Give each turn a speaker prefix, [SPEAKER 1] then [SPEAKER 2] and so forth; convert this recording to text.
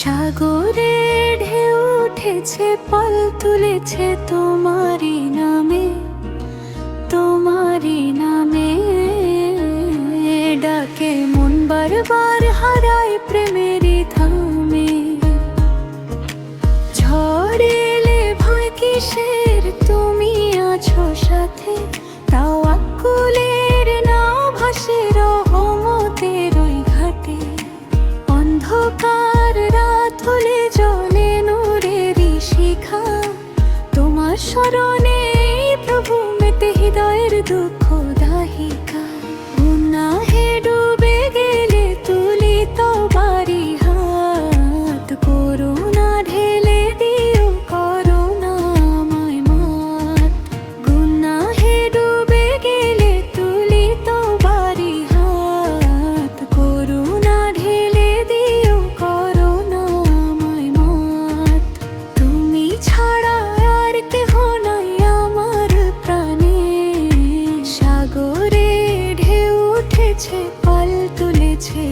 [SPEAKER 1] সাগরে ঢেউ উঠেছে, পাল তুলেছে তোমারই নামে, তোমারই নামে। ডাকে মন বারবার হারায় প্রেমেরই ধামে। ঝড় এলে ভয় কিসের, তুমি আছো সাথে। তাও আকুলের নাও ভাসে রহমতের ওই ঘাটে। অন্ধকার রাত হলে জ্বলে নূরেরই শিখা। তোমার স্মরণে প্রভু মেতে হৃদয়ের দুঃখ দাহিকা। গুনাহে ডুবে গেলে তুলি তোমারই হাত। করুণা ঢেলে দিও, করুণা আমায় মাত। গুনাহে ডুবে গেলে তুলি তোমারই হাত। করুণা ঢেলে দিও, করুণা আমায় মাত। তুমি ছাড়া আর কেহ নাই আমার প্রাণে। সাগরে ঢেউ উঠেছে, পাল তুলেছে